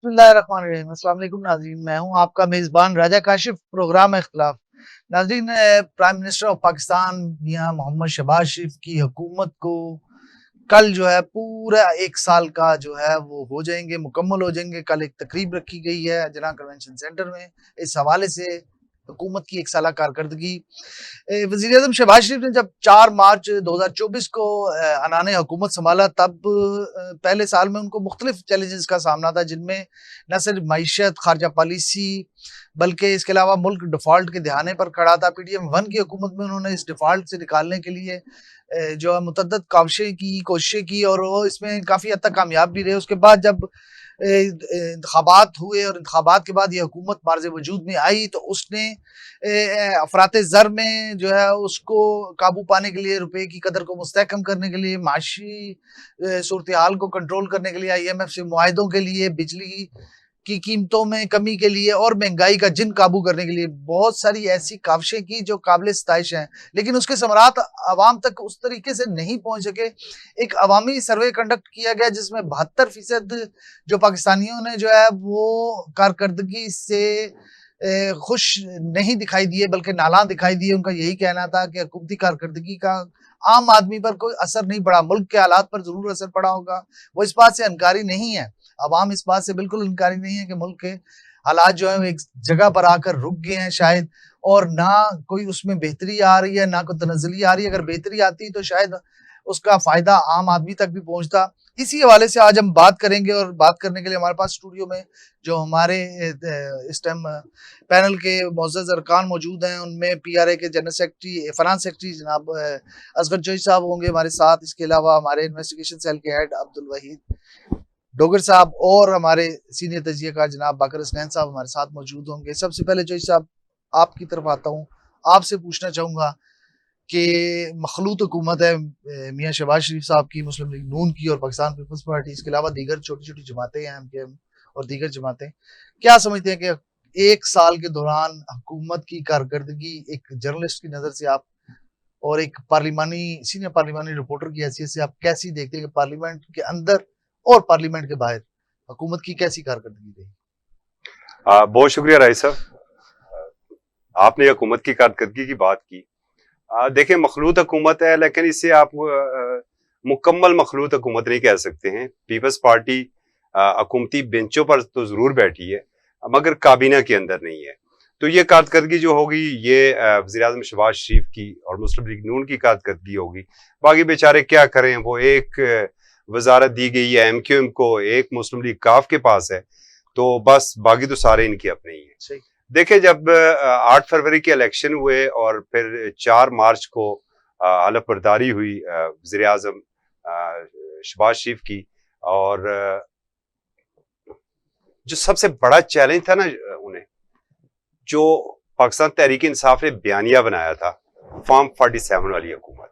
बिस्मिल्लाहिर्रहमानिर्रहीम। अस्सलाम वालेकुम नाज़रीन, मैं हूं आपका मेज़बान राजा काशिफ। प्रोग्राम इख्तिलाफ नाज़रीन, प्राइम मिनिस्टर ऑफ पाकिस्तान मियां मोहम्मद शहबाज शरीफ की हुकूमत को कल जो है पूरा 1 साल का जो है वो हो जाएंगे, मुकम्मल हो जाएंगे। कल एक तकरीब रखी गई है जना कन्वेंशन सेंटर में, इस हवाले से हुकूमत की 1 साला कारकर्दगी। वज़ीर आज़म शहबाज शरीफ ने जब 4 मार्च 2024 को अनाने हुकूमत संभाला, तब पहले साल में उनको मुख्तलिफ चैलेंजेस का सामना था, जिनमें न सिर्फ मईशत, खारजा पॉलिसी, बल्कि इसके अलावा मुल्क डिफ़ॉल्ट के दहाने पर खड़ा था। PDM-1 की हुकूमत में उन्होंने इस डिफ़ॉल्ट से निकालने के लिए जो है मुतअद्दिद काविशें की, कोशिशें की और वो इसमें काफ़ी हद तक कामयाब भी रहे। उसके बाद जब इंतखाबात हुए और इंतखाबात के बाद ये हुकूमत मार्ज़ वजूद में आई, तो उसने अफरात ज़र में जो है उसको काबू पाने के लिए, रुपए की कदर को मुस्तहकम करने के लिए, माशी सूरत हाल को कंट्रोल करने के लिए, IMF से मुआहिदों के लिए, बिजली की कीमतों में कमी के लिए और महंगाई का जिन काबू करने के लिए बहुत सारी ऐसी काविशें की जो काबिल सताइश हैं। लेकिन उसके समरात आवाम तक उस तरीके से नहीं पहुंच सके। एक अवामी सर्वे कंडक्ट किया गया जिसमें 72% जो पाकिस्तानियों ने जो है वो कारकर्दगी से खुश नहीं दिखाई दिए, बल्कि नाला दिखाई दिए। उनका यही कहना था कि हुकूमती कारकर्दगी का आम आदमी पर कोई असर नहीं पड़ा, मुल्क के हालात पर जरूर असर पड़ा होगा। वो इस बात से इनकारी नहीं है, अवाम इस बात से बिल्कुल इनकारी नहीं है कि मुल्क के हालात जो है एक जगह पर आकर रुक गए हैं शायद, और ना कोई उसमें बेहतरी आ रही है, ना कोई तनज़्ज़ुली आ रही है। अगर बेहतरी आती तो शायद उसका फायदा आम आदमी तक भी पहुंचता। इसी हवाले से आज हम बात करेंगे, और बात करने के लिए हमारे पास स्टूडियो में जो हमारे इस टाइम पैनल के मोअज़्ज़ज़ अरकान मौजूद हैं, उनमें PRA के जनरल सेक्रेटरी, फाइनेंस सेक्रेटरी जनाब असगर चोई साहब होंगे हमारे साथ। इसके अलावा हमारे इन्वेस्टिगेशन सेल के हेड अब्दुल वहीद डोगर साहब और हमारे सीनियर तजियाकार जनाब बाकर हसनैन साहब हमारे साथ मौजूद होंगे। सबसे पहले चोई साहब, आपकी तरफ आता हूँ, आपसे पूछना चाहूँगा कि मखलूत हुकूमत है मियाँ शहबाज शरीफ साहब की, मुस्लिम लीग नून की और पाकिस्तान पीपल्स पार्टी, इसके अलावा दीगर छोटी-छोटी जमातें हैं, MKM और दीगर जमातें। क्या समझते हैं कि 1 साल के दौरान हुकूमत की कारकर्दगी एक जर्नलिस्ट की नज़र से आप और एक सीनियर पार्लिमानी रिपोर्टर की हैसियत से आप कैसी देखते हैं कि पार्लियामेंट के अंदर और पार्लियामेंट के बाहर हुकूमत की कैसी कारकर्दगी रही? बहुत शुक्रिया राय साहब, आपने हुकूमत की कारकर्दगी की बात की। देखें, मखलूत हुकूमत है, लेकिन इसे आप मुकम्मल मखलूत हुकूमत नहीं कह सकते हैं। पीपल्स पार्टी हुकूमती बेंचों पर तो जरूर बैठी है, मगर काबीना के अंदर नहीं है। तो ये कारकर्दगी जो होगी ये वज़ीर आज़म शहबाज शरीफ की और मुस्लिम लीग नून की कारकर्दगी होगी। बाकी बेचारे क्या करें, वो एक वजारत दी गई है MQM को, एक मुस्लिम लीग काफ के पास है, तो बस बाकी तो सारे इनके अपने ही हैं। देखिए, जब 8 फरवरी के इलेक्शन हुए और फिर 4 मार्च को हलफ बर्दारी हुई वज़ीर आज़म शहबाज शरीफ की, और जो सबसे बड़ा चैलेंज था ना उन्हें, जो पाकिस्तान तहरीक इंसाफ ने बयानिया बनाया था, फॉर्म 47 वाली हुकूमत,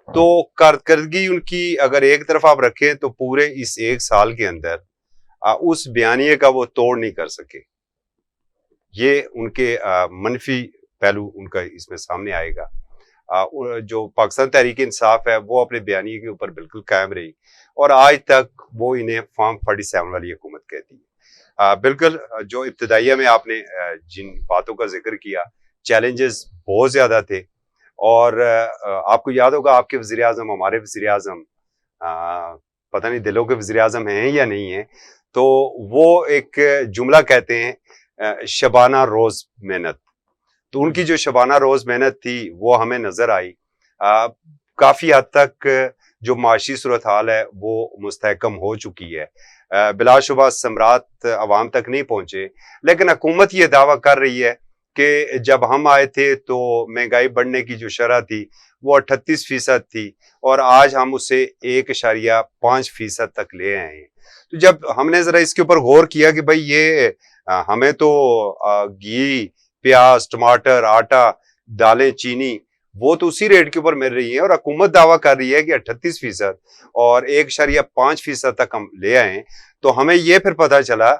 तो कारकर्दगी उनकी अगर एक तरफ आप रखें तो पूरे इस 1 साल के अंदर उस बयानिए का वो तोड़ नहीं कर सके। ये उनके मनफी पहलू उनका इसमें सामने आएगा। जो पाकिस्तान तहरीक इंसाफ है वो अपने बयानिए के ऊपर बिल्कुल कायम रही, और आज तक वो इन्हें फॉर्म 47 वाली हुकूमत कहती है। बिल्कुल जो इब्तदाइया में आपने जिन बातों का जिक्र किया, चैलेंजेस बहुत ज्यादा थे, और आपको याद होगा आपके वज़ीर आज़म, हमारे वज़ीर आज़म पता नहीं दिलों के वज़ीर आज़म हैं या नहीं है, तो वो एक जुमला कहते हैं शबाना रोज मेहनत। तो उनकी जो शबाना रोज मेहनत थी वो हमें नजर आई। काफी हद तक जो माशी सूरत हाल है वो मुस्तहकम हो चुकी है। बिलाशुबा समरात अवाम तक नहीं पहुंचे, लेकिन हुकूमत ये दावा कर रही है कि जब हम आए थे तो महंगाई बढ़ने की जो शरह थी वो 38% थी, और आज हम उसे 1.5% तक ले आए हैं। तो जब हमने जरा इसके ऊपर गौर किया कि भाई ये हमें तो घी, प्याज, टमाटर, आटा, दालें, चीनी वो तो उसी रेट के ऊपर मिल रही है, और हुकूमत दावा कर रही है कि 38% और 1.5% तक हम ले आए, तो हमें ये फिर पता चला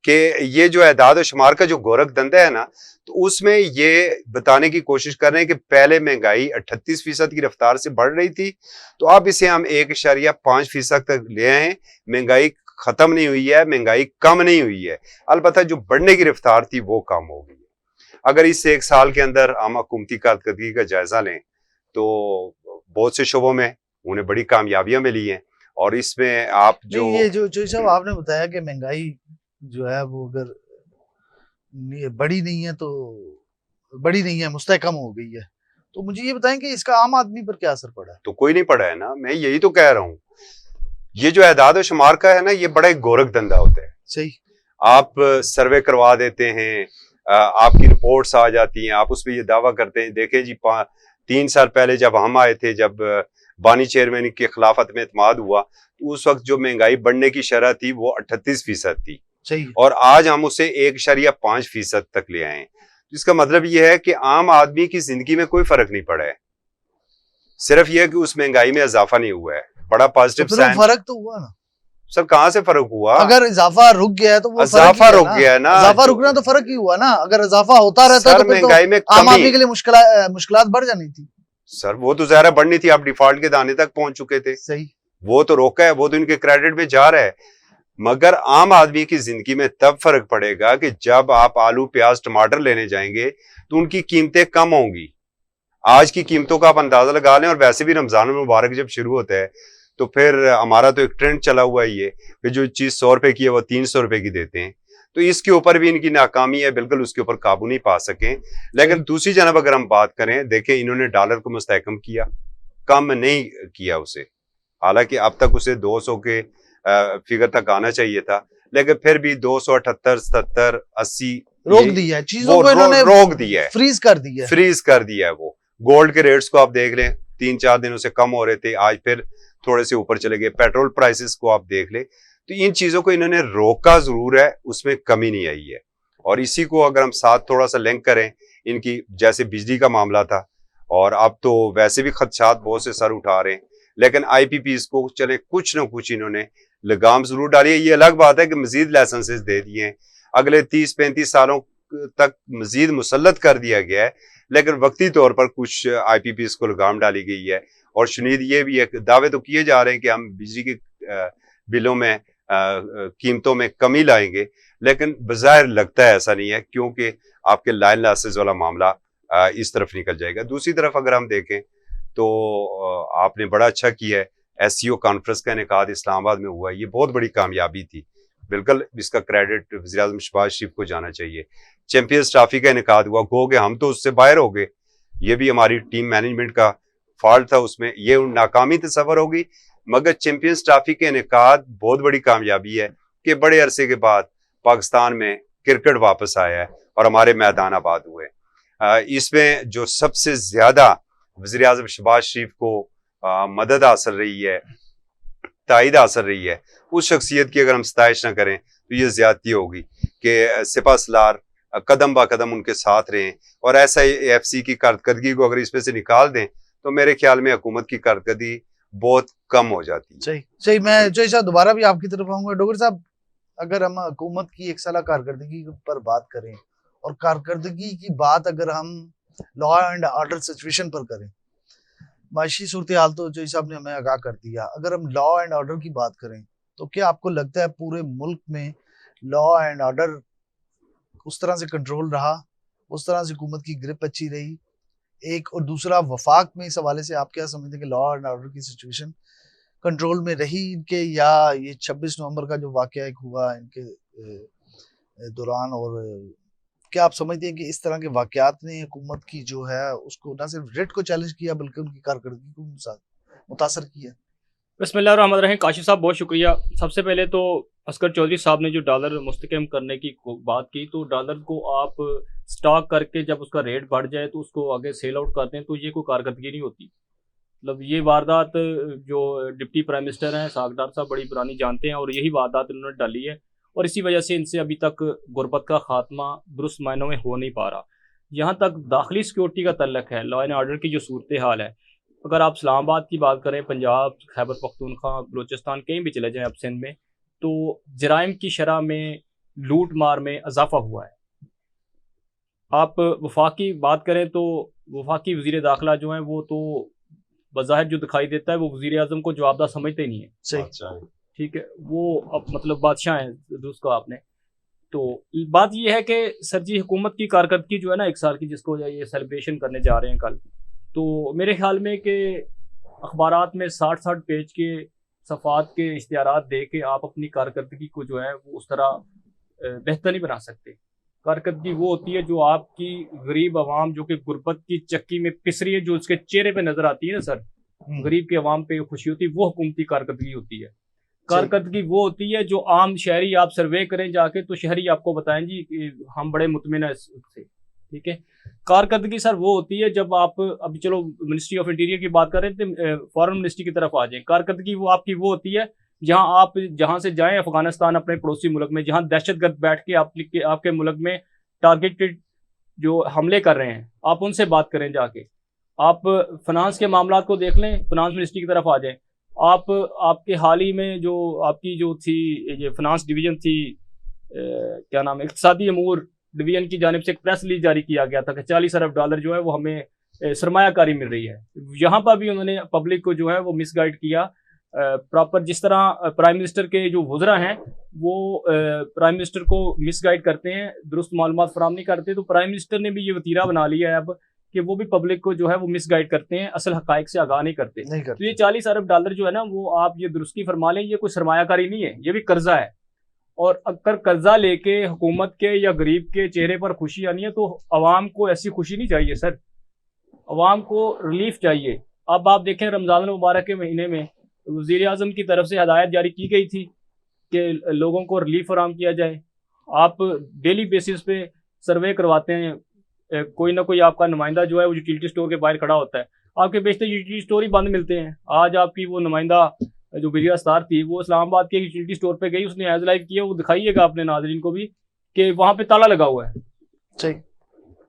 कि ये जो एदाद और शुमार का जो गोरख धंधा है ना, तो उसमें ये बताने की कोशिश कर रहे हैं कि पहले महंगाई 38% की रफ्तार से बढ़ रही थी, तो अब इसे हम 1.5% तक ले आए, महंगाई खत्म नहीं हुई है, महंगाई कम नहीं हुई है, अलबत्ता जो बढ़ने की रफ्तार थी वो कम हो गई है। अगर इस 1 साल के अंदर हम हुकूमती कारकर्दगी का जायजा लें तो बहुत से शोबों में उन्हें बड़ी कामयाबियां मिली हैं। और इसमें आप जो नहीं, ये जो साहब आपने बताया कि महंगाई जो है वो अगर बढ़ी नहीं है तो बड़ी नहीं है, मुस्तहकम हो गई है, तो मुझे ये बताएं कि इसका आम आदमी पर क्या असर पड़ा है? तो कोई नहीं पड़ा है ना, मैं यही तो कह रहा हूं। ये जो एदाद और शुमार का है ना, ये बड़ा एक गोरख धंधा होता है। सही। आप सर्वे करवा देते हैं, आपकी रिपोर्ट्स आ जाती हैं, आप उस पर ये दावा करते हैं देखें जी 3 साल पहले जब हम आए थे, जब बानी चेयरमैन के खिलाफत में इत्माद हुआ, तो उस वक्त जो महंगाई बढ़ने की शरह थी वो 38% थी। सही। और आज हम उसे 1.5% तक ले आए हैं। इसका मतलब यह है कि आम आदमी की जिंदगी में कोई फर्क नहीं पड़ा है, सिर्फ यह कि उस महंगाई में इजाफा नहीं हुआ है। बड़ा पॉजिटिव साइन। फर्क तो हुआ ना सर, कहां से फर्क हुआ? अगर इजाफा रुक गया है तो वो इजाफा रुक गया है ना, इजाफा रुकना तो फर्क ही हुआ ना। अगर इजाफा होता रहता तो महंगाई में आम आदमी के लिए मुश्किलात बढ़ जानी थी। सर वो तो ज़ाहिर बढ़नी थी, आप डिफॉल्ट के दाने तक पहुंच चुके थे। सही। वो तो रोका है, वो तो इनके क्रेडिट में जा रहा है। मगर आम आदमी की जिंदगी में तब फर्क पड़ेगा कि जब आप आलू प्याज टमाटर लेने जाएंगे तो उनकी कीमतें कम होंगी। आज की कीमतों का आप अंदाजा लगा लें, और वैसे भी रमजान मुबारक जब शुरू होता है तो फिर हमारा तो एक ट्रेंड चला हुआ है ये कि जो चीज 100 रुपए की है वो 300 रुपए की देते हैं। तो इसके ऊपर भी इनकी नाकामी है, बिल्कुल उसके ऊपर काबू नहीं पा सके। लेकिन दूसरी जानब अगर हम बात करें, देखें इन्होंने डॉलर को मुस्तहकम किया, कम नहीं किया उसे। हालांकि अब तक उसे 200 के फिगर तक आना चाहिए था, लेकिन फिर भी 278, 77, 80 रोक दिया है चीजों को, इन्होंने रोक दिया है, फ्रीज कर दिया है। फ्रीज कर दिया है। वो गोल्ड के रेट्स को आप देख लें, 3-4 दिनों से कम हो रहे थे, आज फिर थोड़े से ऊपर चले गए। पेट्रोल प्राइसेस को आप देख लें, तो इन चीजों को इन्होंने रोका जरूर है, उसमें कमी नहीं आई है। और इसी को अगर हम साथ थोड़ा सा लिंक करें, इनकी जैसे बिजली का मामला था, और अब तो वैसे भी खदशात बहुत से सर उठा रहे हैं, लेकिन IPPs को चले कुछ ना कुछ इन्होंने लगाम जरूर डाली है। ये अलग बात है कि मजीद लाइसेंसेस दे दिए हैं, अगले 30-35 सालों तक मजीद मुसल्लत कर दिया गया है, लेकिन वक्ती तौर पर कुछ IPPs को लगाम डाली गई है। और शुनीद ये भी एक दावे तो किए जा रहे हैं कि हम बिजली के बिलों में कीमतों में कमी लाएंगे, लेकिन बज़ाहिर लगता है ऐसा नहीं है, क्योंकि आपके लाइन लॉसेस वाला मामला इस तरफ निकल जाएगा। दूसरी तरफ अगर हम देखें तो आपने बड़ा अच्छा किया है, SCO कॉन्फ्रेंस का इनेकाद इस्लामाबाद में हुआ, ये बहुत बड़ी कामयाबी थी। बिल्कुल इसका क्रेडिट वज़ीर-ए-आज़म शहबाज शरीफ को जाना चाहिए। चैंपियंस ट्रॉफी का इनेकाद हुआ, गो गए हम तो उससे बाहर हो गए, ये भी हमारी टीम मैनेजमेंट का फॉल्ट था, उसमें ये नाकामी तस्वर होगी। मगर चैंपियंस ट्रॉफी के इनेकाद बहुत बड़ी कामयाबी है कि बड़े अरसे के बाद पाकिस्तान में क्रिकेट वापस आया है और हमारे मैदान आबाद हुए। इसमें जो सबसे ज्यादा वज़ीर-ए-आज़म शहबाज शरीफ को मदद हासिल रही है, तायद हासिल रही है, उस शख्सियत की अगर हम सताइश ना करें तो ये ज्यादती होगी कि सिपा सलार कदम बा कदम उनके साथ रहें। और SIFC की कारकर्दगी को अगर इसमें से निकाल दें तो मेरे ख्याल में हुकूमत की कारकर्दगी बहुत कम हो जाती है। सही सही। मैं जो साहब दोबारा भी आपकी तरफ आऊंगा। डोगर साहब, अगर हम हुकूमत की 1 साल कारकर्दगी पर बात करें, और कारकर्दगी की बात अगर हम लॉ एंड ऑर्डर सिचुएशन पर करें, माशी सूरत हाल तो जो साहब ने हमें आगाह कर दिया। अगर हम लॉ एंड ऑर्डर की बात करें तो क्या आपको लगता है पूरे मुल्क में लॉ एंड ऑर्डर उस तरह से कंट्रोल रहा, उस तरह से हुकूमत की ग्रिप अच्छी रही? एक और दूसरा, वफाक में इस हवाले से आप क्या समझते हैं कि लॉ एंड ऑर्डर की सिचुएशन कंट्रोल में रही इनके, या ये 26 नवंबर का जो वाकया एक हुआ इनके दौरान, और क्या आप समझते हैं कि इस तरह के वाकयात ने हुकूमत की जो है उसको न सिर्फ रेट को चैलेंज किया बल्कि उनकी कारकर्दगी को मुतासर किया? बिस्मिल्लाहिर्रहमानिर्रहीम। काशिफ साहब बहुत शुक्रिया। सबसे पहले तो असगर चौधरी साहब ने जो डॉलर मुस्तकम करने की बात की, तो डॉलर को आप स्टॉक करके जब उसका रेट बढ़ जाए तो उसको आगे सेल आउट करते हैं, तो ये कोई कारकर्दगी नहीं होती। मतलब ये वारदात जो डिप्टी प्राइम मिनिस्टर हैं सागदार साहब बड़ी पुरानी जानते हैं, और यही वारदात इन्होंने डाली है, और इसी वजह से इनसे अभी तक गुर्बत का खात्मा दुरुस्त मायनों में हो नहीं पा रहा। यहाँ तक दाखिली सिक्योरिटी का तल्लक है, लॉ एंड ऑर्डर की जो सूरत हाल है, अगर आप इस्लामाबाद की बात करें, पंजाब, खैबर पख्तूनख्वा, बलूचिस्तान, कहीं भी चले जाएं आप, सिंध में, तो जराइम की शरह में, लूट मार में इजाफा हुआ है। आप वफाक की बात करें तो वफाकी वज़ीर दाखिला जो हैं वो तो बज़ाहिर जो दिखाई देता है वो वज़ीर आज़म को जवाबदाह समझते ही नहीं है। सही। ठीक है, वो अब मतलब बादशाह हैं दुरुस्त कहा आपने। तो बात ये है कि सर जी हुकूमत की कारकर्दगी जो है ना 1 साल की, जिसको ये सेलिब्रेशन करने जा रहे हैं कल, तो मेरे ख्याल में कि अखबारात में 60-60 पेज के सफ़ात के इश्तिहारात दे के आप अपनी कारकर्दगी को जो है वो उस तरह बेहतर नहीं बना सकते। कारकर्दगी वो होती है जो आपकी गरीब आवाम जो कि गुर्बत की चक्की में पिस रही है, जो उसके चेहरे पे नजर आती है ना सर, गरीब की आवाम पे खुशी होती है, वो हुकूमती कारकर्दगी होती है। कारकर्दगी वो होती है जो आम शहरी, आप सर्वे करें जाके तो शहरी आपको बताएं जी कि हम बड़े मुतमिन हैं इससे, ठीक है। कारकर्दगी सर वो होती है जब आप, अभी चलो मिनिस्ट्री ऑफ इंटीरियर की बात कर रहे थे, फॉरेन मिनिस्ट्री की तरफ आ जाए। कारकर्दगी वो आपकी वो होती है जहां से जाएं अफगानिस्तान, अपने पड़ोसी मुल्क में, जहां दहशतगर्द बैठ के आपके मुल्क में टारगेटेड जो हमले कर रहे हैं, आप उनसे बात करें जाके। आप फाइनेंस के मामला को देख लें, फाइनेंस मिनिस्ट्री की तरफ आ जाएं। आपके हाल ही में जो आपकी जो थी ये फाइनेंस डिवीजन थी, क्या नाम है, इक्तिसादी अमूर डिवीजन की जानिब से एक प्रेस रिलीज जारी किया गया था कि $40 अरब जो है वो हमें सरमायाकारी मिल रही है। यहाँ पर भी उन्होंने पब्लिक को जो है वो मिसगाइड किया। प्रॉपर जिस तरह प्राइम मिनिस्टर के जो वज़रा हैं वो प्राइम मिनिस्टर को मिसगाइड करते हैं, दुरुस्त मालूमात फराहम नहीं करते, तो प्राइम मिनिस्टर ने भी ये वतीरा बना लिया है अब कि वो भी पब्लिक को जो है वो मिसगाइड करते हैं, असल हकायक से आगाह नहीं करते। तो ये $40 अरब जो है ना, वो आप ये दुरुस्ती फरमा लें, ये कोई सरमायाकारी नहीं है, ये भी कर्जा है। और अगर कर्जा लेके हुकूमत के या गरीब के चेहरे पर खुशी आनी है तो अवाम को ऐसी खुशी नहीं चाहिए सर, अवाम को रिलीफ चाहिए। अब आप देखें रमज़ान मुबारक के महीने में वज़ीर आज़म की तरफ से हदायत जारी की गई थी कि लोगों को रिलीफ फराहम किया जाए। आप डेली बेसिस पे सर्वे करवाते हैं, कोई ना कोई आपका नुमाइंदा जो है वो यूटिलिटी स्टोर के बाहर खड़ा होता है, आपके बेचते यूटिलिटी स्टोर ही बंद मिलते हैं। आज आपकी वो नुमाइंदा जो बिरिया स्टार थी वो इस्लामाबाद के यूटिलिटी स्टोर पे गई, उसने एज लाइव किया, वो दिखाइएगा अपने नाज़रीन को भी कि वहाँ पे ताला लगा हुआ है।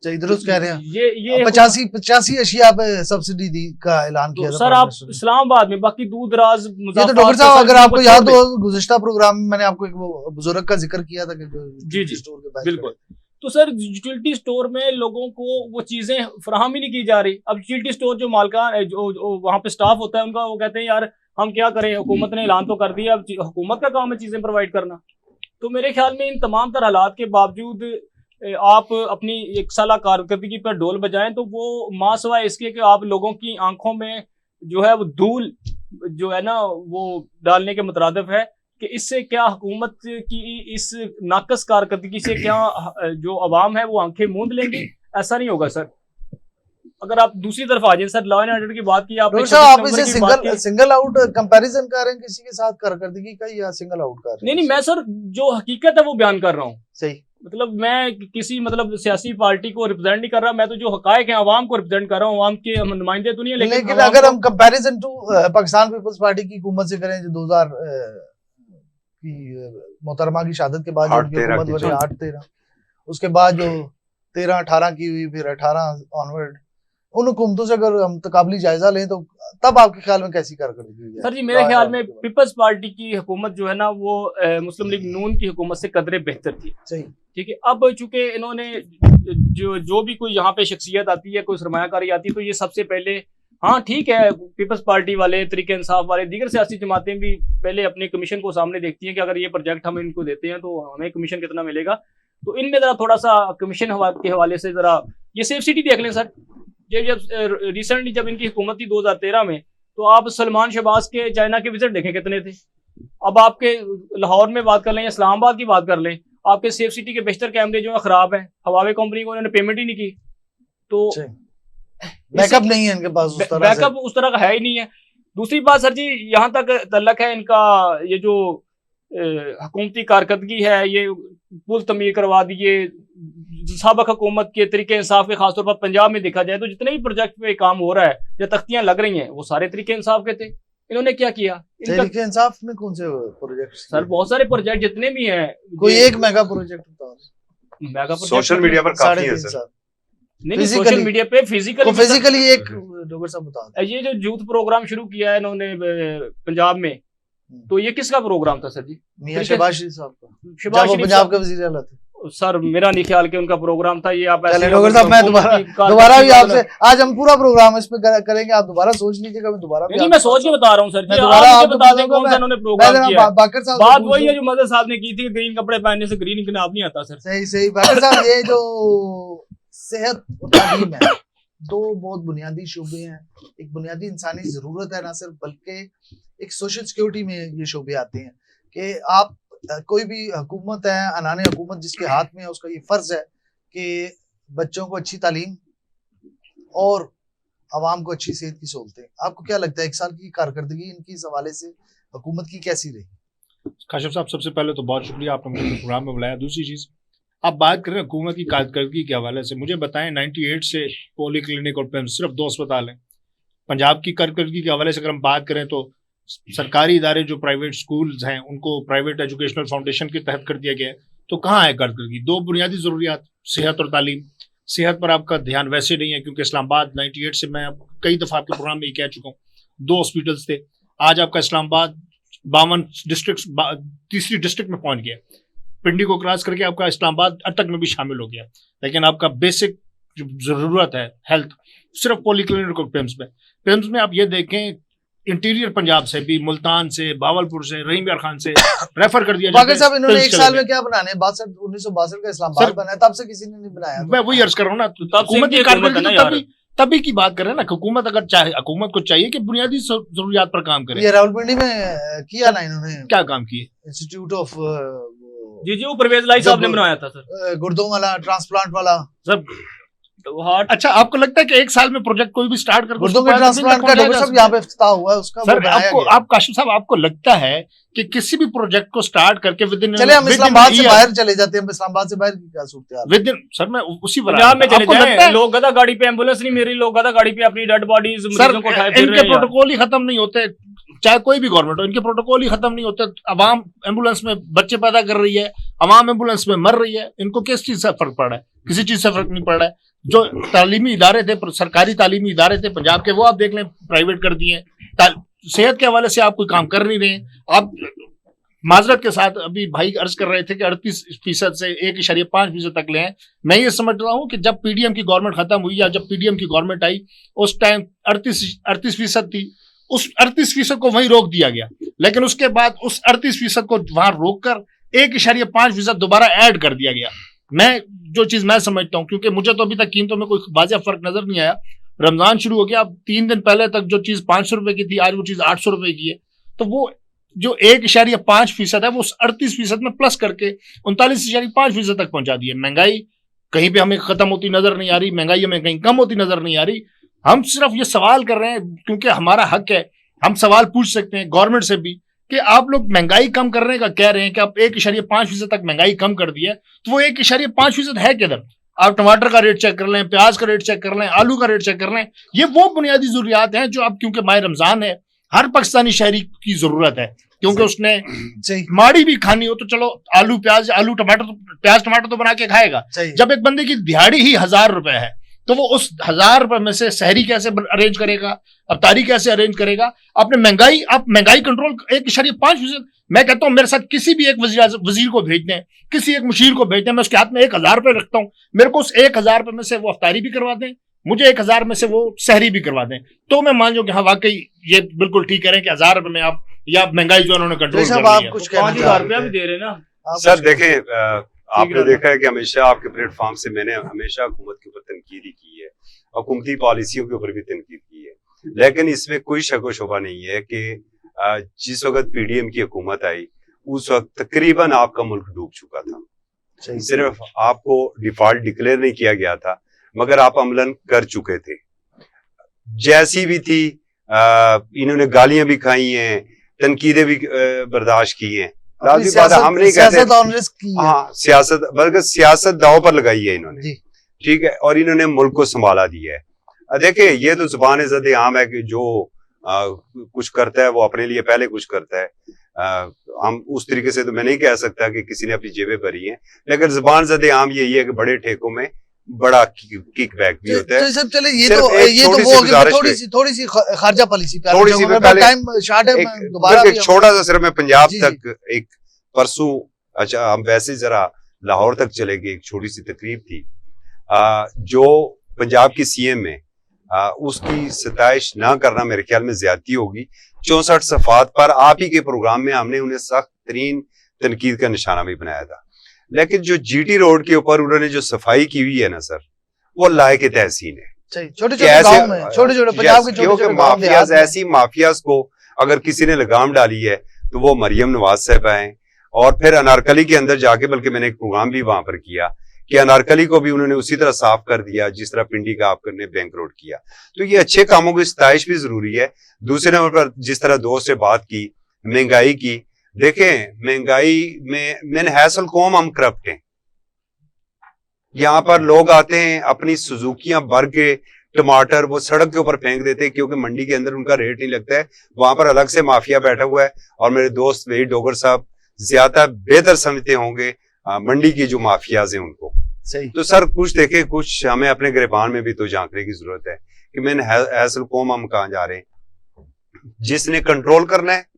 सही दुरुस्त कह रहे हैं। ये 85 अशिया पे सब्सिडी दी का ऐलान किया था सर आप इस्लामाबाद में, बाकी दूर दराज ये तो डॉक्टर साहब अगर आपको याद हो गुज़िश्ता प्रोग्राम में मैंने आपको एक वो बुजुर्ग का जिक्र किया था कि जी स्टोर के बाहर बिल्कुल। तो सर यूटिलिटी स्टोर में लोगों को वो चीजें फराहम ही नहीं की जा रही। अब यूटिलिटी स्टोर जो मालकान जो वहाँ पे स्टाफ होता है उनका, वो कहते हैं यार हम क्या करें, हुकूमत ने ऐलान तो कर दिया, अब हुकूमत का काम है चीजें प्रोवाइड करना। तो मेरे ख्याल में इन तमाम तरह हालात के बावजूद आप अपनी 1 साला कारकर्दगी पर ढोल बजाएं तो वो मासवा इसके कि आप लोगों की आंखों में जो है वो धूल जो है ना वो डालने के मुतरादिफ है कि इससे क्या हुकूमत की इस नाकस कारकर्दगी से क्या जो अवाम है वो आंखें मूंद लेंगी। ऐसा नहीं होगा सर। अगर आप दूसरी तरफ आ जाए सर, लॉ एंड ऑर्डर की बात की आपने, आप इसे सिंगल आउट कंपैरिजन कर रहे हैं किसी के साथ कारकर्दगी का, या सिंगल आउट कर रहे हैं? नहीं मैं सर जो हकीकत है वो बयान कर रहा हूँ। सही, मतलब मैं किसी मतलब सियासी पार्टी को रिप्रेजेंट नहीं कर रहा, मैं तो जो हकायक है अवाम को रिप्रेजेंट कर रहा हूँ, अवाम के हम नुमाइंदे तो नहीं है। लेकिन अगर हम कंपैरिजन टू पाकिस्तान पीपल्स पार्टी की हुकूमत से करें जो 2000 की मोहतरमा की शहादत के बाद जो हुकूमत बनी 8-13, उसके बाद जो 13-18 की हुई, फिर 18 ऑनवर्ड, उन हुकूमतों से अगर हम तकाबली जायजा लें तो तब आपके ख्याल में कैसी कारकर्दगी है? सर जी मेरे ख्याल में पीपल्स पार्टी की हुकूमत जो है ना वो मुस्लिम लीग नून की हुकूमत से कदरे बेहतर थी। सही, ठीक है। अब चूंकि इन्होंने जो भी कोई यहाँ पे शख्सियत आती है, कोई सरमायाकारी आती है, तो ये सबसे पहले, हाँ ठीक है, पीपल्स पार्टी वाले, तरीके इंसाफ वाले, दीगर सियासी जमातें भी पहले अपने कमीशन को सामने देखती हैं कि अगर ये प्रोजेक्ट हम इनको देते हैं तो हमें कमीशन कितना मिलेगा। तो इनमें जरा थोड़ा सा कमीशन के हवाले से जरा ये सेफ सिटी देख लें सर। जब रिसेंटली जब इनकी हुकूमत थी 2013 में, तो आप सलमान शहबाज के चाइना के विजिट देखें कितने थे। अब आपके लाहौर में बात कर लें या इस्लामाबाद की बात कर लें, आपके सेफ सिटी के बेशतर कैमरे जो है खराब है, हवावे कंपनी को उन्होंने पेमेंट ही नहीं की, तो बैकअप नहीं है इनके पास, बैकअप उस तरह का है ही नहीं है। दूसरी बात सर जी यहाँ तक तल्लक है इनका ये जो हुकूमती कारकर्दगी है, ये पुल तमीर करवा दिए साबक हुकूमत के तरीके इंसाफ के, खासतौर पर पंजाब में देखा जाए तो जितने भी प्रोजेक्ट पे काम हो रहा है या तख्तियां लग रही हैं वो सारे तरीके इंसाफ के थे। इन्होंने क्या किया? तरीके इंसाफ में कौन से प्रोजेक्ट? सर बहुत सारे प्रोजेक्ट जितने भी हैं, कोई एक मेगा प्रोजेक्ट बताओ। मेगा प्रोजेक्ट सोशल मीडिया पर काफी है सर। नहीं सोशल मीडिया पे फिजिकली एक डॉक्टर साहब बता, ये जो यूथ प्रोग्राम शुरू किया है इन्होंने पंजाब में, तो ये किसका प्रोग्राम था सर जी? मियां शहबाज शरीफ साहब का, जब वो पंजाब के वजीर आला थे। सर मेरा नहीं ख्याल कि उनका प्रोग्राम था ये। आप ऐसे चलिए ही डॉक्टर साहब, मैं हुकूमत की दोबारा भी कारकर्दगी आपसे आज हम पूरा प्रोग्राम इस पे करेंगे, आप दोबारा सोच लीजिएगा, मैं दोबारा भी नहीं, मैं आपसे सोच के बता रहा हूँ सर मैं जी। दोबारा आप आपको मुझे बता दें पूछूंगा, कौन सा मैं इन्होंने प्रोग्राम जरा किया है। बाकर साहब से बात पूछ वही है लूं। जो मदर साहब ने की थी, ग्रीन कपड़े पहनने से ग्रीन इनकलाब नहीं आता सर। सही सही बाकर साहब, ये जो सेहत और तालीम है, दो बहुत बुनियादी शोबे हैं। एक बुनियादी इंसानी जरूरत है ना सिर्फ, बल्कि एक सोशल सिक्योरिटी में ये शोबे आते हैं कि आप कोई भी हुकूमत है, अनाने हुकूमत जिसके हाथ में है, उसका ये फर्ज है कि बच्चों को अच्छी तालीम और आवाम को अच्छी सेहत की सहूलतें। आपको क्या लगता है 1 साल की कारकर्दगी इनकी इस हवाले से हुकूमत की कैसी रही? काशिफ साहब, सबसे पहले तो बहुत शुक्रिया, आपने मुझे प्रोग्राम में बुलाया। दूसरी चीज़, आप बात करें हुकूमत की कारकर्दगी के हवाले से, मुझे बताएं 98 से पोली क्लिनिक और सिर्फ 2 अस्पताल हैं। पंजाब की कारकर्दगी के हवाले से अगर हम बात करें तो सरकारी इदारे जो प्राइवेट स्कूल्स हैं उनको प्राइवेट एजुकेशनल फाउंडेशन के तहत कर दिया गया है। तो कहाँ है कारकर्दगी? 2 बुनियादी ज़रूरियात, सेहत और तालीम। सेहत पर आपका ध्यान वैसे नहीं है क्योंकि इस्लामाबाद 98 से, मैं कई दफ़ा आपके प्रोग्राम में ये कह चुका हूँ, 2 हॉस्पिटल्स थे। आज आपका इस्लामाबाद 52 डिस्ट्रिक्ट, तीसरी डिस्ट्रिक्ट में पहुंच गया। पिंडी को क्रॉस करके आपका इस्लामाबाद अटक में भी शामिल हो गया। लेकिन आपका बेसिक जो ज़रूरत है हेल्थ, सिर्फ पॉली क्लिनिक और पिम्स में आप ये देखें, इंटीरियर पंजाब से भी, मुल्तान से, बावलपुर से, रहीम यार खान से रेफर कर दिया बाकर साहब, इन्होंने 1 साल में क्या बनाने? 1962 का इस्लामाबाद बनाया, तब से किसी ने नहीं बनाया। मैं वही अर्ज कर रहा हूँ ना, हुकूमत की कारकर्दगी तो तभी की बात कर रहे हैं ना। हुकूमत अगर चाहे, हुकूमत को चाहिए कि बुनियादी जरूरियात पर काम करे। ये रावलपिंडी में किया ना इन्होंने, क्या काम किए? इंस्टीट्यूट ऑफ जी वो परवेज लाई साहब ने बनाया था सर, गुर्दों वाला, ट्रांसप्लांट वाला सर। हार्ट। अच्छा, आपको लगता है कि 1 साल में प्रोजेक्ट कोई भी स्टार्ट कर गुर्दों के ट्रांसप्लांट का डॉक्टर साहब यहाँ पे इफ्तिताह हुआ है उसका? सर आप काशिफ साहब, आपको लगता है कि किसी भी प्रोजेक्ट को स्टार्ट करके विदिन, चले हम इस्लामाबाद से बाहर चले जाते हैं, इस्लामाबाद से बाहर की क्या सूरत है विदिन, सर मैं उसी पंजाब में चले जाएं, लोग गधा गाड़ी पे, एम्बुलेंस नहीं मेरी, लोग गधा गाड़ी पे अपनी डेड बॉडीज मरीजों को उठाए फिर रहे हैं। इनके प्रोटोकॉल ही खत्म नहीं होते, चाहे कोई भी गवर्नमेंट हो, इनके प्रोटोकॉल ही खत्म नहीं होते। अवाम एम्बुलेंस में बच्चे पैदा कर रही है, अवाम एम्बुलेंस में मर रही है। इनको किस चीज से फर्क पड़ रहा है? किसी चीज से फर्क नहीं पड़ रहा है। जो तालीमी इदारे थे, सरकारी तालीमी इदारे थे पंजाब के, वो आप देख लें प्राइवेट कर दिए। सेहत के हवाले से आप कोई काम कर नहीं रहे। आप माजरत के साथ, अभी भाई अर्ज कर रहे थे कि 38% से 1.5% तक ले हैं। मैं ये समझ रहा हूँ कि जब पीडीएम की गवर्नमेंट खत्म हुई या जब पीडीएम की गवर्नमेंट आई, उस टाइम 38% थी। उस 38% को वहीं रोक दिया गया, लेकिन उसके बाद उस 38% को वहां रोककर 1.5% दोबारा ऐड कर दिया गया। मैं जो चीज मैं समझता हूँ, क्योंकि मुझे तो अभी तक कीमतों में कोई वाज़ेह फर्क नजर नहीं आया। रमजान शुरू हो गया, अब 3 दिन पहले तक जो चीज 500 रुपए की थी, आज वो चीज 800 रुपए की है। तो वो जो 1.5% है वो 38% में प्लस करके 39.5% तक पहुंचा दिए। महंगाई कहीं पे हमें खत्म होती नजर नहीं आ रही, महंगाई हमें कहीं कम होती नजर नहीं आ रही। हम सिर्फ ये सवाल कर रहे हैं क्योंकि हमारा हक है, हम सवाल पूछ सकते हैं गवर्नमेंट से भी कि आप लोग महंगाई कम करने का कह रहे हैं कि आप 1.5% तक महंगाई कम कर दी है, तो वो 1.5% है किधर? आप टमाटर का रेट चेक कर लें, प्याज का रेट चेक कर लें, आलू का रेट चेक कर लें। ये वो बुनियादी जरूरियात हैं जो अब, क्योंकि माह रमजान है, हर पाकिस्तानी शहरी की जरूरत है, क्योंकि उसने माड़ी भी खानी हो तो चलो आलू टमाटर तो बना के खाएगा। जब एक बंदे की दिहाड़ी ही 1000 रुपए है, तो वो उस 1000 रुपए में से सहरी कैसे अरेंज करेगा, अफ्तारी कैसे अरेंज करेगा? आपने महंगाई, आप महंगाई कंट्रोल 1.5%। मैं कहता हूं मेरे साथ किसी भी एक वजीर को भेज दें, किसी एक मुशीर को भेज दें, मैं उसके हाथ में 1000 रुपए रखता हूं, मेरे को उस 1000 रुपए में से वो अफ्तारी भी करवा दें, मुझे 1000 में से वो सहरी भी करवा दें, तो मैं मान जाऊं कि हाँ वाकई ये बिल्कुल ठीक कह रहे हैं कि 1000 रुपए में आप, या महंगाई जो उन्होंने कंट्रोल कर ली है। 5000 रुपया भी दे रहे ना सर। देखें, आपने देखा है कि हमेशा आपके प्लेटफॉर्म से मैंने हमेशा हुकूमत के ऊपर तनकीद ही की है, हुकूमती पॉलिसियों के ऊपर भी तनकीद की है, लेकिन इसमें कोई शक व शुबा नहीं है कि जिस वक्त पीडीएम की हुकूमत आई उस वक्त तकरीबन आपका मुल्क डूब चुका था। सिर्फ आपको डिफॉल्ट डिक्लेयर नहीं किया गया था, मगर आप अमलन कर चुके थे। जैसी भी थी, इन्होंने गालियां भी खाई हैं, तनकीदें भी बर्दाश्त की हैं। हम नहीं कहते, हाँ सियासत, बल्कि सियासत दाव पर लगाई है इन्होंने, ठीक है, और इन्होंने मुल्क को संभाला दिया है। देखिए, ये तो जुबान ज़द आम है कि जो कुछ करता है वो अपने लिए पहले कुछ करता है। हम उस तरीके से तो मैं नहीं कह सकता कि किसी ने अपनी जेबें भरी हैं, लेकिन जुबान ज़द आम यही है कि बड़े ठेकों में बड़ा किक बैक भी होता है। सब चले, ये तो थोड़ी सी खारजा पॉलिसी पे टाइम शॉर्ट है, दोबारा छोटा सा सिर्फ मैं पंजाब तक एक परसों, अच्छा हम वैसे जरा लाहौर तक चले गए, एक छोटी सी तकरीब थी। जो पंजाब की सीएम है उसकी सताइश ना करना मेरे ख्याल में ज्यादती होगी। 64 सफात पर आप ही के प्रोग्राम में हमने उन्हें सख्त तरीन तनकीद का निशाना भी बनाया था, लेकिन जो जीटी रोड के ऊपर उन्होंने जो सफाई की हुई है ना सर, वो लायक तहसीन है। छोटे छोटे गांव में, छोटे छोटे पंजाब के छोटे छोटे माफियाज, ऐसी माफियाज को अगर किसी ने लगाम डाली है तो वो मरियम नवाज साहबा हैं। और फिर अनारकली के अंदर जाके, बल्कि मैंने एक प्रोग्राम भी वहां पर किया कि अनारकली को भी उन्होंने उसी तरह साफ कर दिया जिस तरह पिंडी का आपने बैंक रोड किया। तो ये अच्छे कामों की सताइश भी जरूरी है। दूसरे नंबर पर जिस तरह दोस्त से बात की महंगाई की, देखें महंगाई में मैन हैसल कौम हम करप्ट हैं। यहाँ पर लोग आते हैं अपनी सुजुकियां भर के टमाटर वो सड़क के ऊपर फेंक देते हैं क्योंकि मंडी के अंदर उनका रेट नहीं लगता है। वहां पर अलग से माफिया बैठा हुआ है और मेरे दोस्त वही डोगर साहब ज्यादा बेहतर समझते होंगे मंडी की जो माफियाज हैं उनको। सही। तो सर कुछ देखे, कुछ हमें अपने गिरबान में भी तो झांकने की जरूरत है कि मैंने हैसल कौम हम कहाँ जा रहे हैं। जिसने कंट्रोल करना है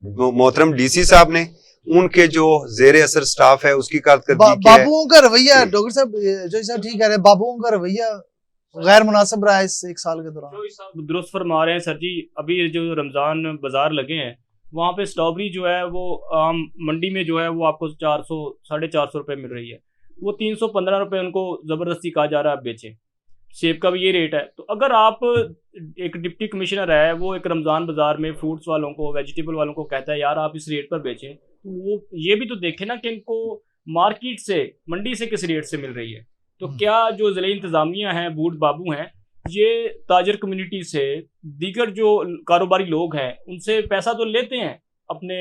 मोहतरम डीसी साहब ने, उनके जो जेर असर स्टाफ है उसकी कारकर्दगी बाबुओं का रवैया, डॉक्टर साहब जो साहब ठीक कह रहे हैं, बाबुओं का रवैया गैर मुनासिब रहा है इस एक साल के दौरान। दुरुस्त फरमा रहे हैं सर जी। अभी जो रमजान बाजार लगे हैं वहाँ पे स्ट्रॉबेरी जो है वो आम मंडी में जो है वो आपको 400 450 रुपये मिल रही है, वो 315 रुपये उनको ज़बरदस्ती कहा जा रहा है आप बेचें। सेब का भी ये रेट है। तो अगर आप एक डिप्टी कमिश्नर है वो एक रमज़ान बाज़ार में फ्रूट्स वालों को, वेजिटेबल वालों को कहता है यार आप इस रेट पर बेचें, तो वो ये भी तो देखें ना कि इनको मार्केट से, मंडी से किस रेट से मिल रही है। तो क्या जो ज़िले इंतज़ामिया हैं, बूढ़ बाबू हैं, ये ताजर कम्युनिटी से, दीगर जो कारोबारी लोग हैं उनसे पैसा तो लेते हैं अपने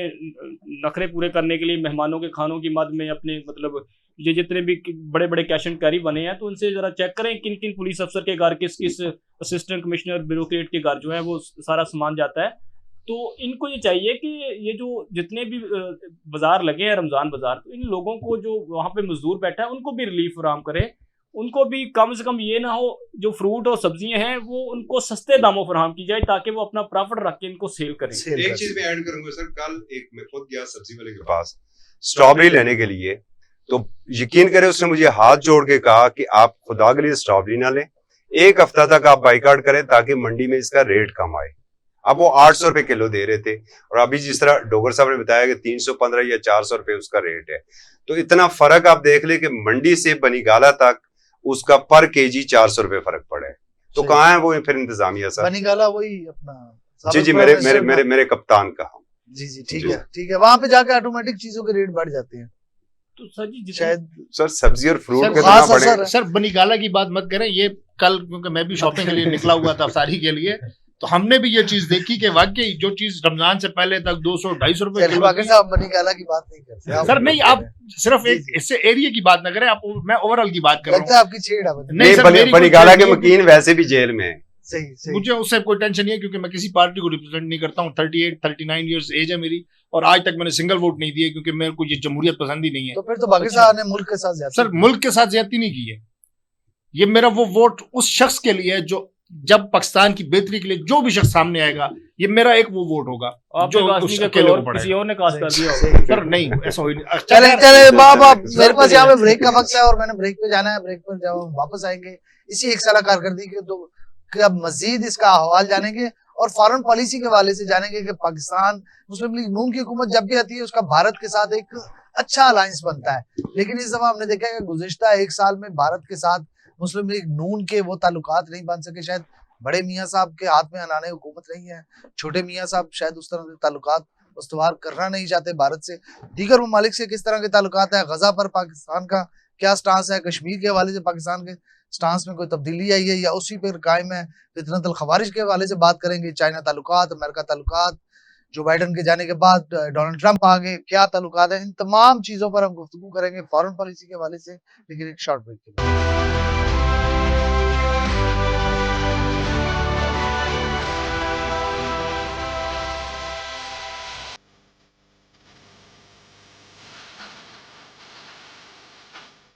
नखरे पूरे करने के लिए, मेहमानों के खानों की मद में, अपने मतलब ये जितने भी बड़े बड़े कैश एंड कैरी बने हैं, तो उनसे ज़रा चेक करें किन किन पुलिस अफसर के घर, किस किस असिस्टेंट कमिश्नर ब्यूरोक्रेट के घर जो है वो सारा सामान जाता है। तो इनको ये चाहिए कि ये जो जितने भी बाज़ार लगे हैं रमज़ान बाज़ार, तो इन लोगों को जो वहाँ पे मजदूर बैठा है उनको भी रिलीफ फराहम करें। उनको भी कम से कम ये ना हो जो फ्रूट और सब्जियां हैं वो उनको सस्ते दामों फराहम की जाए ताकि वो अपना प्रॉफिट रख के इनको सेल करें। एक चीज मैं ऐड करूंगा सर, कल एक मैं खुद गया सब्जी वाले के पास स्ट्रॉबेरी लेने के लिए, तो यकीन करें उसने मुझे हाथ जोड़ के कहा कि आप खुदा के लिए स्ट्रॉबेरी ना लें, एक हफ्ता तक आप बाइकाट करें ताकि मंडी में इसका रेट कम आए। अब वो 800 रुपए किलो दे रहे थे और अभी जिस तरह डोगर साहब ने बताया कि 315 या 400 रुपए उसका रेट है। तो इतना फर्क आप देख ले कि मंडी से बनीगाला तक उसका पर केजी 400 रुपए फर्क पड़ा है। तो कहाँ है वो फिर इंतजामिया साहब? बनीगाला वही अपना जी मेरे कप्तान का। जी ठीक है वहां पे जाके ऑटोमेटिक चीजों के रेट बढ़ जाते हैं। तो सर जी शायद सर सब्जी और फ्रूट के हाँ, पड़े। सर बनीगाला की बात मत करें, ये कल क्योंकि मैं भी शॉपिंग के लिए निकला हुआ था अफ्तारी के लिए, तो हमने भी ये चीज देखी कि वाकई जो चीज रमजान से पहले तक 200-250 रुपए बनीगाला की बात नहीं करते सर। नहीं, आप सिर्फ एक इससे एरिया की बात ना करें, आप मैं ओवरऑल की बात कर रहा हूँ। आपकी छेड़ नहीं, बनीगाला के मकीन वैसे भी जेल में है। सही। मुझे उससे कोई टेंशन नहीं है क्योंकि मैं किसी पार्टी को रिप्रेजेंट नहीं करता हूँ। 38-39 इयर्स एज है मेरी और आज तक मैंने सिंगल वोट नहीं दिया क्योंकि मेरे को ये जमहूरियत पसंद ही नहीं है। तो फिर तो पाकिस्तान ने मुल्क के साथ सर मुल्क के साथ ज्यादती नहीं की है। ये मेरा वो वोट उस शख्स के लिए जो जब पाकिस्तान की बेहतरी के लिए जो भी शख्स सामने आएगा, ये मेरा एक वो वोट होगा जो उस अकेले को किसी और ने कास्ट कर दिया सर नहीं ऐसा हो चले बाप मेरे पास यहाँ पे ब्रेक का वक्त है और मैंने ब्रेक पे जाना है। ब्रेक पर जाओ वापस आएंगे इसी एक साल कारकर्दगी के तो अब मजीद इसका अहवाल जानेंगे और फॉरेन पॉलिसी के हवाले से जानेंगे कि पाकिस्तान मुस्लिम लीग नून की हुकूमत जब भी आती है उसका भारत के साथ एक अच्छा अलायंस बनता है, लेकिन इस दफा हमने देखा है कि गुज़िश्ता एक साल में भारत के साथ मुस्लिम लीग नून के वो ताल्लुकात नहीं बन सके। शायद बड़े मियाँ साहब के हाथ में अनाने हुकूमत नहीं है, छोटे मियाँ साहब शायद उस तरह के ताल्लुकात उस्तवार करना नहीं चाहते भारत से। दीगर ममालिक से किस तरह के ताल्लुकात है, गजा पर पाकिस्तान का क्या स्टांस है, कश्मीर के हवाले से पाकिस्तान के स्टांस में कोई तब्दीली आई है या उसी पर कायम है। फितनतुल खवारिज के हवाले से बात करेंगे, चाइना ताल्लुकात, अमेरिका ताल्लुकात, जो बाइडन के जाने के बाद डोनाल्ड ट्रंप आ गए, क्या ताल्लुकात है, इन तमाम चीजों पर हम गुफ्तगू करेंगे फॉरेन पॉलिसी के हवाले से, लेकिन एक शॉर्ट ब्रेक के बाद।